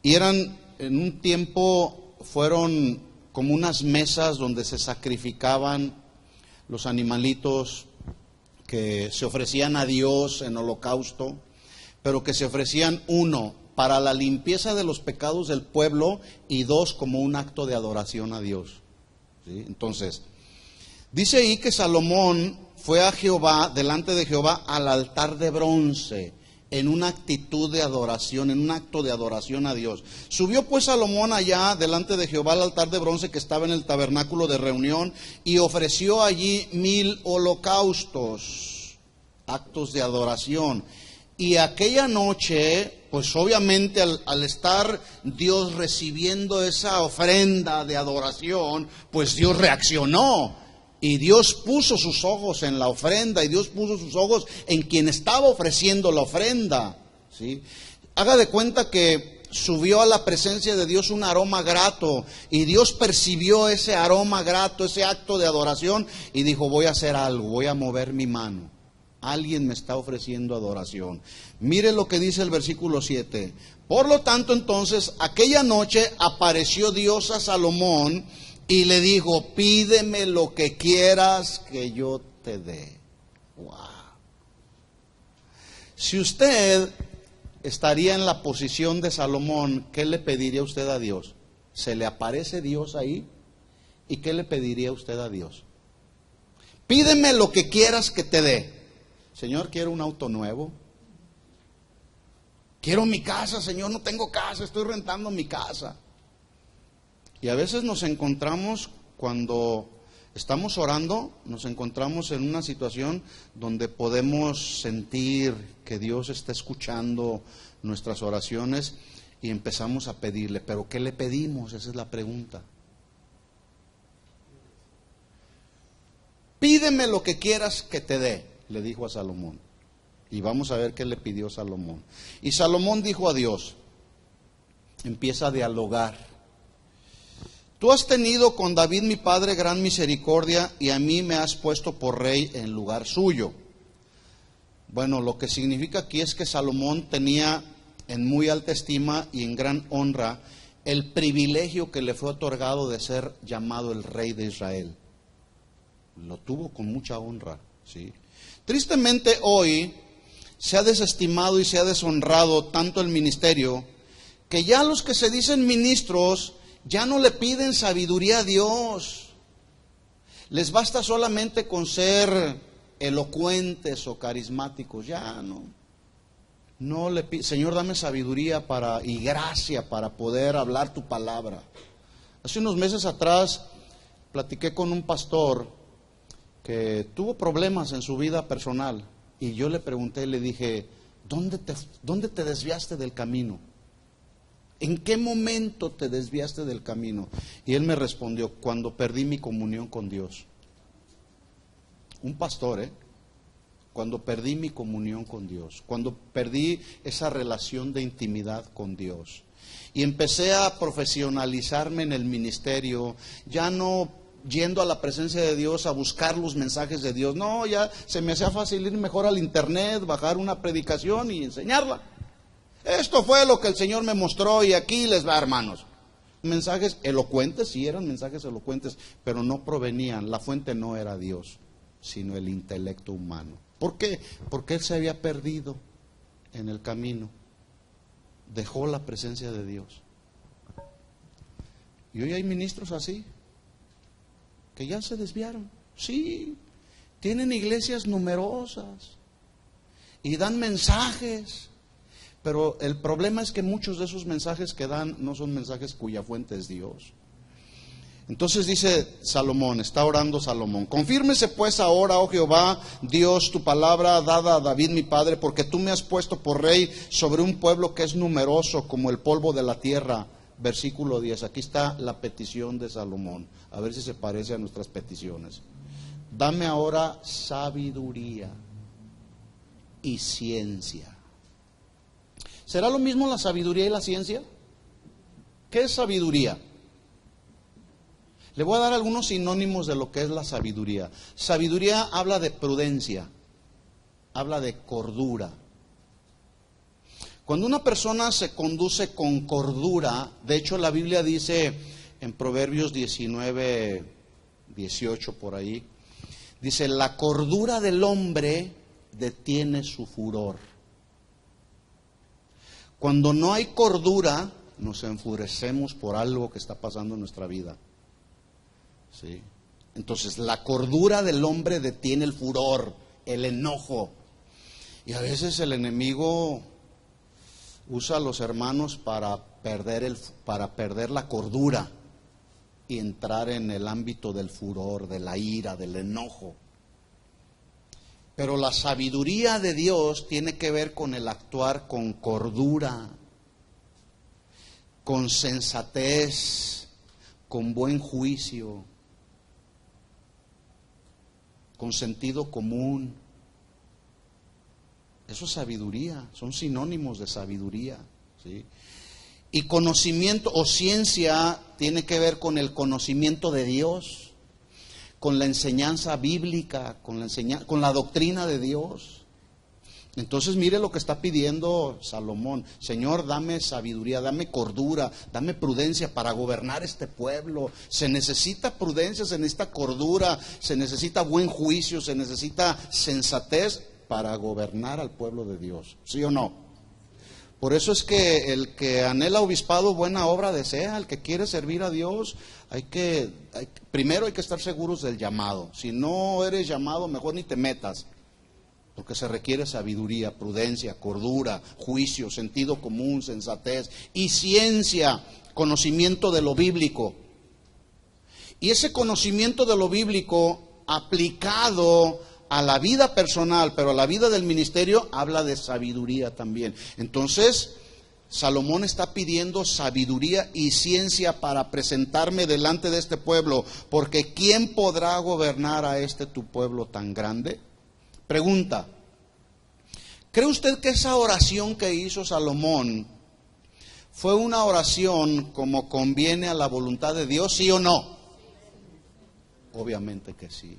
y eran en un tiempo, fueron como unas mesas donde se sacrificaban los animalitos que se ofrecían a Dios en holocausto, pero que se ofrecían, 1, para la limpieza de los pecados del pueblo, y 2, como un acto de adoración a Dios. ¿Sí? Entonces, dice ahí que Salomón fue a Jehová, delante de Jehová, al altar de bronce, en una actitud de adoración, en un acto de adoración a Dios. Subió pues Salomón allá delante de Jehová al altar de bronce que estaba en el tabernáculo de reunión, y ofreció allí 1000 holocaustos, actos de adoración. Y aquella noche, pues obviamente al estar Dios recibiendo esa ofrenda de adoración, pues Dios reaccionó. Y Dios puso sus ojos en la ofrenda, y Dios puso sus ojos en quien estaba ofreciendo la ofrenda. ¿Sí? Haga de cuenta que subió a la presencia de Dios un aroma grato, y Dios percibió ese aroma grato, ese acto de adoración, y dijo, voy a hacer algo, voy a mover mi mano. Alguien me está ofreciendo adoración. Mire lo que dice el versículo 7. Por lo tanto, entonces, aquella noche apareció Dios a Salomón y le dijo, pídeme lo que quieras que yo te dé. Wow. Si usted estaría en la posición de Salomón, ¿qué le pediría usted a Dios? Se le aparece Dios ahí. ¿Y qué le pediría usted a Dios? Pídeme lo que quieras que te dé. Señor, quiero un auto nuevo. Quiero mi casa, Señor, no tengo casa, estoy rentando mi casa. Y a veces nos encontramos, cuando estamos orando, nos encontramos en una situación donde podemos sentir que Dios está escuchando nuestras oraciones y empezamos a pedirle. ¿Pero qué le pedimos? Esa es la pregunta. Pídeme lo que quieras que te dé, le dijo a Salomón. Y vamos a ver qué le pidió Salomón. Y Salomón dijo a Dios, empieza a dialogar. Tú has tenido con David mi padre gran misericordia y a mí me has puesto por rey en lugar suyo. Bueno, lo que significa aquí es que Salomón tenía en muy alta estima y en gran honra el privilegio que le fue otorgado de ser llamado el rey de Israel. Lo tuvo con mucha honra, ¿sí? Tristemente hoy se ha desestimado y se ha deshonrado tanto el ministerio que ya los que se dicen ministros ya no le piden sabiduría a Dios. Les basta solamente con ser elocuentes o carismáticos, ya no. No le piden, Señor, dame sabiduría y gracia para poder hablar tu palabra. Hace unos meses atrás platiqué con un pastor que tuvo problemas en su vida personal y yo le pregunté, le dije, ¿dónde te desviaste del camino? ¿En qué momento te desviaste del camino? Y él me respondió, cuando perdí mi comunión con Dios. Un pastor, cuando perdí mi comunión con Dios, cuando perdí esa relación de intimidad con Dios y empecé a profesionalizarme en el ministerio, ya no yendo a la presencia de Dios a buscar los mensajes de Dios, no, ya se me hacía fácil ir mejor al internet, bajar una predicación y enseñarla. Esto fue lo que el Señor me mostró y aquí les va, hermanos. Mensajes elocuentes, sí eran mensajes elocuentes, pero no provenían, la fuente no era Dios, sino el intelecto humano. ¿Por qué? Porque él se había perdido en el camino, dejó la presencia de Dios. Y hoy hay ministros así, que ya se desviaron. Sí, tienen iglesias numerosas y dan mensajes, pero el problema es que muchos de esos mensajes que dan no son mensajes cuya fuente es Dios. Entonces dice Salomón, está orando Salomón, confírmese pues ahora, oh Jehová, Dios, tu palabra dada a David mi padre, porque tú me has puesto por rey sobre un pueblo que es numeroso como el polvo de la tierra. Versículo 10, aquí está la petición de Salomón, a ver si se parece a nuestras peticiones. Dame ahora sabiduría y ciencia. ¿Será lo mismo la sabiduría y la ciencia? ¿Qué es sabiduría? Le voy a dar algunos sinónimos de lo que es la sabiduría. Sabiduría habla de prudencia, habla de cordura. Cuando una persona se conduce con cordura, de hecho la Biblia dice en Proverbios 19, 18 por ahí, dice, la cordura del hombre detiene su furor. Cuando no hay cordura, nos enfurecemos por algo que está pasando en nuestra vida. ¿Sí? Entonces, la cordura del hombre detiene el furor, el enojo. Y a veces el enemigo usa a los hermanos para perder la cordura y entrar en el ámbito del furor, de la ira, del enojo. Pero la sabiduría de Dios tiene que ver con el actuar con cordura, con sensatez, con buen juicio, con sentido común. Eso es sabiduría, son sinónimos de sabiduría, ¿sí? Y conocimiento o ciencia tiene que ver con el conocimiento de Dios, con la enseñanza bíblica, con la doctrina de Dios. Entonces mire lo que está pidiendo Salomón. Señor, dame sabiduría, dame cordura, dame prudencia para gobernar este pueblo. Se necesita prudencia, se necesita cordura, se necesita buen juicio, se necesita sensatez para gobernar al pueblo de Dios. ¿Sí o no? Por eso es que el que anhela obispado, buena obra desea. El que quiere servir a Dios, primero hay que estar seguros del llamado. Si no eres llamado, mejor ni te metas, porque se requiere sabiduría, prudencia, cordura, juicio, sentido común, sensatez y ciencia, conocimiento de lo bíblico. Y ese conocimiento de lo bíblico aplicado a la vida personal, pero a la vida del ministerio, habla de sabiduría también. Entonces, Salomón está pidiendo sabiduría y ciencia para presentarme delante de este pueblo, porque ¿quién podrá gobernar a este tu pueblo tan grande? Pregunta, ¿cree usted que esa oración que hizo Salomón fue una oración como conviene a la voluntad de Dios, sí o no? Obviamente que sí.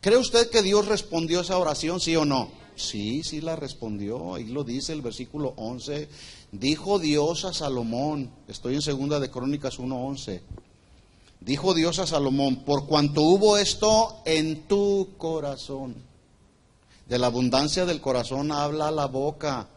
¿Cree usted que Dios respondió esa oración, sí o no? Sí, sí la respondió. Ahí lo dice el versículo 11. Dijo Dios a Salomón, estoy en 2 de Crónicas 1:11. Dijo Dios a Salomón, por cuanto hubo esto en tu corazón. De la abundancia del corazón habla la boca.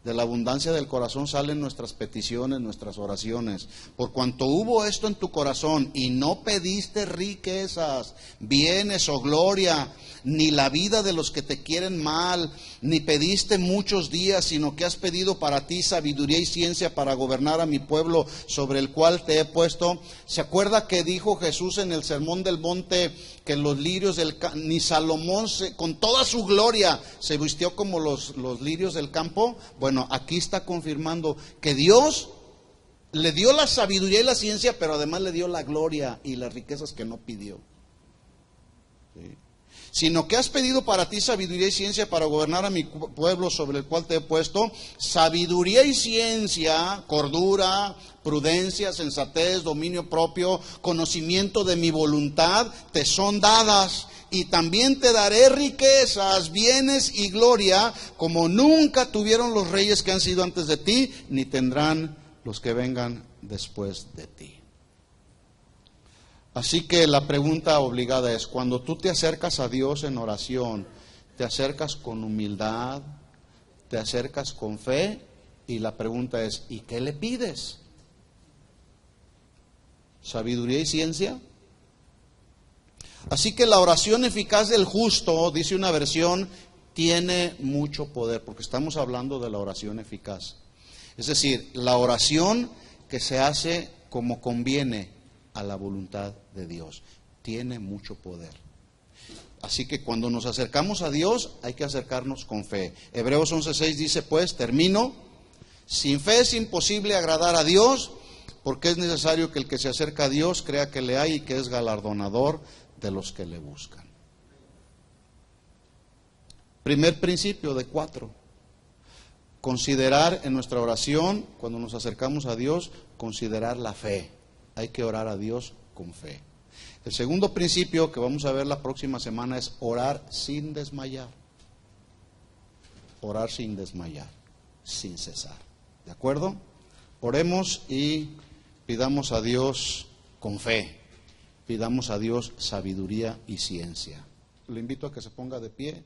De la abundancia del corazón salen nuestras peticiones, nuestras oraciones. Por cuanto hubo esto en tu corazón y no pediste riquezas, bienes o gloria, ni la vida de los que te quieren mal, ni pediste muchos días, sino que has pedido para ti sabiduría y ciencia para gobernar a mi pueblo sobre el cual te he puesto. ¿Se acuerda que dijo Jesús en el Sermón del Monte que los lirios del campo, ni Salomón con toda su gloria se vistió como los lirios del campo? Bueno, aquí está confirmando que Dios le dio la sabiduría y la ciencia, pero además le dio la gloria y las riquezas que no pidió. ¿Sí? Sino que has pedido para ti sabiduría y ciencia para gobernar a mi pueblo sobre el cual te he puesto. Sabiduría y ciencia, cordura, prudencia, sensatez, dominio propio, conocimiento de mi voluntad, te son dadas. Y también te daré riquezas, bienes y gloria, como nunca tuvieron los reyes que han sido antes de ti, ni tendrán los que vengan después de ti. Así que la pregunta obligada es, cuando tú te acercas a Dios en oración, ¿te acercas con humildad? ¿Te acercas con fe? Y la pregunta es, ¿y qué le pides? ¿Sabiduría y ciencia? Así que la oración eficaz del justo, dice una versión, tiene mucho poder, porque estamos hablando de la oración eficaz. Es decir, la oración que se hace como conviene a la voluntad de Dios, tiene mucho poder. Así que cuando nos acercamos a Dios, hay que acercarnos con fe. Hebreos 11:6 dice, pues, termino, sin fe es imposible agradar a Dios, porque es necesario que el que se acerca a Dios crea que le hay y que es galardonador de los que le buscan. Primer principio de 4. Considerar en nuestra oración, cuando nos acercamos a Dios, considerar la fe. Hay que orar a Dios con fe. El segundo principio que vamos a ver la próxima semana es orar sin desmayar. Orar sin desmayar, sin cesar. ¿De acuerdo? Oremos y pidamos a Dios con fe. Pidamos a Dios sabiduría y ciencia. Le invito a que se ponga de pie.